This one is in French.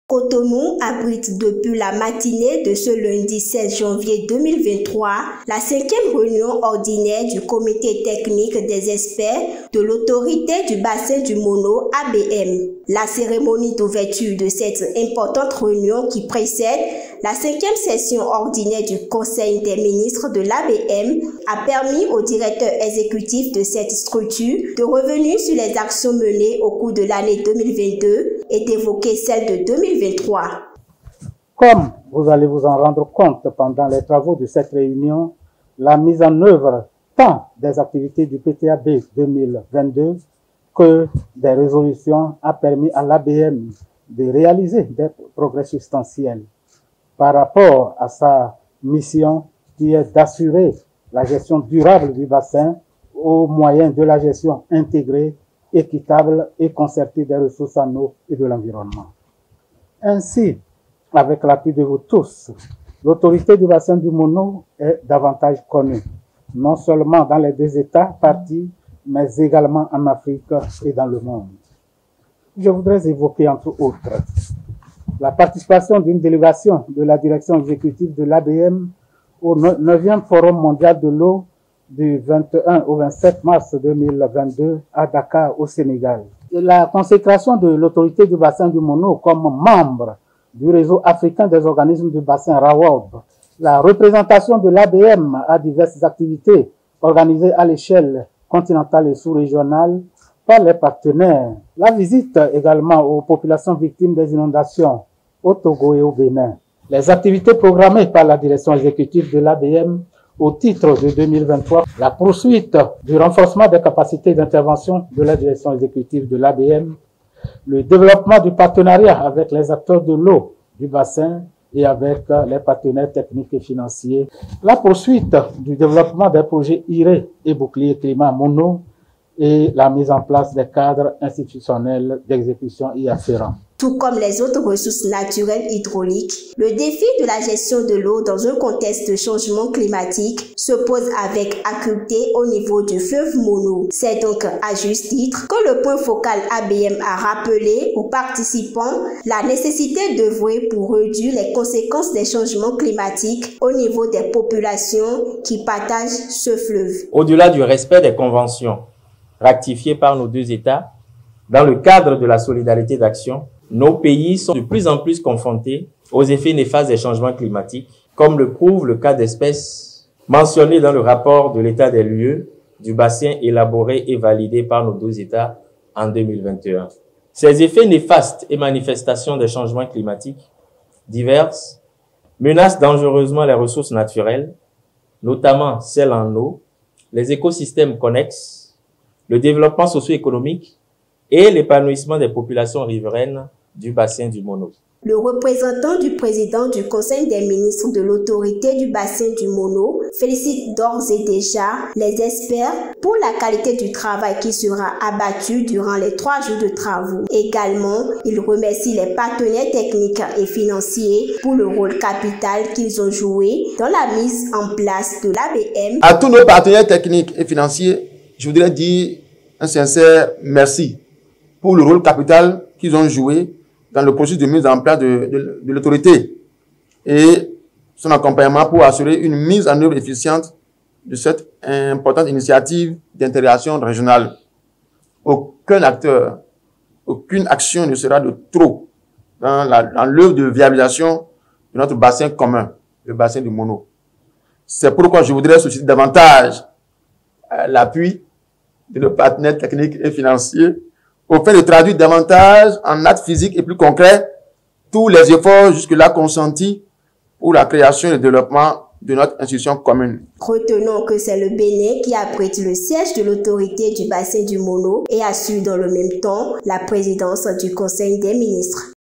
Cotonou abrite depuis la matinée de ce lundi 16 janvier 2023 la 5e réunion ordinaire du comité technique des experts de l'autorité du bassin du Mono ABM. La cérémonie d'ouverture de cette importante réunion qui précède la 5e session ordinaire du Conseil des ministres de l'ABM a permis au directeur exécutif de cette structure de revenir sur les actions menées au cours de l'année 2022 et d'évoquer celle de 2023. Comme vous allez vous en rendre compte pendant les travaux de cette réunion, la mise en œuvre tant des activités du PTAB 2022 que des résolutions a permis à l'ABM de réaliser des progrès substantiels par rapport à sa mission qui est d'assurer la gestion durable du bassin au moyen de la gestion intégrée, équitable et concertée des ressources en eau et de l'environnement. Ainsi, avec l'appui de vous tous, l'autorité du bassin du Mono est davantage connue, non seulement dans les deux États partis, mais également en Afrique et dans le monde. Je voudrais évoquer entre autres la participation d'une délégation de la direction exécutive de l'ABM au 9e Forum mondial de l'eau du 21 au 27 mars 2022 à Dakar, au Sénégal. Et la consécration de l'autorité du bassin du Mono comme membre du réseau africain des organismes du bassin RAWOB, la représentation de l'ABM à diverses activités organisées à l'échelle continentale et sous-régionale par les partenaires, la visite également aux populations victimes des inondations au Togo et au Bénin, les activités programmées par la direction exécutive de l'ABM au titre de 2023, la poursuite du renforcement des capacités d'intervention de la direction exécutive de l'ABM, le développement du partenariat avec les acteurs de l'eau du bassin et avec les partenaires techniques et financiers, la poursuite du développement des projets IRE et bouclier climat mono et la mise en place des cadres institutionnels d'exécution y afférents. Tout comme les autres ressources naturelles hydrauliques, le défi de la gestion de l'eau dans un contexte de changement climatique se pose avec acuité au niveau du fleuve Mono. C'est donc à juste titre que le point focal ABM a rappelé aux participants la nécessité d'œuvrer pour réduire les conséquences des changements climatiques au niveau des populations qui partagent ce fleuve. Au-delà du respect des conventions ratifiées par nos deux États, dans le cadre de la solidarité d'action, nos pays sont de plus en plus confrontés aux effets néfastes des changements climatiques, comme le prouve le cas d'espèce mentionné dans le rapport de l'état des lieux du bassin élaboré et validé par nos deux États en 2021. Ces effets néfastes et manifestations des changements climatiques diverses menacent dangereusement les ressources naturelles, notamment celles en eau, les écosystèmes connexes, le développement socio-économique et l'épanouissement des populations riveraines du bassin du Mono. Le représentant du président du Conseil des ministres de l'autorité du bassin du Mono félicite d'ores et déjà les experts pour la qualité du travail qui sera abattu durant les 3 jours de travaux. Également, il remercie les partenaires techniques et financiers pour le rôle capital qu'ils ont joué dans la mise en place de l'ABM. À tous nos partenaires techniques et financiers, je voudrais dire un sincère merci pour le rôle capital qu'ils ont joué dans le processus de mise en place de l'autorité et son accompagnement pour assurer une mise en œuvre efficiente de cette importante initiative d'intégration régionale. Aucun acteur, aucune action ne sera de trop dans l'œuvre de viabilisation de notre bassin commun, le bassin du Mono. C'est pourquoi je voudrais solliciter davantage l'appui de nos partenaires techniques et financiers au fait de traduire davantage en actes physiques et plus concrets tous les efforts jusque-là consentis pour la création et le développement de notre institution commune. Retenons que c'est le Bénin qui abrite le siège de l'autorité du bassin du Mono et assure dans le même temps la présidence du Conseil des ministres.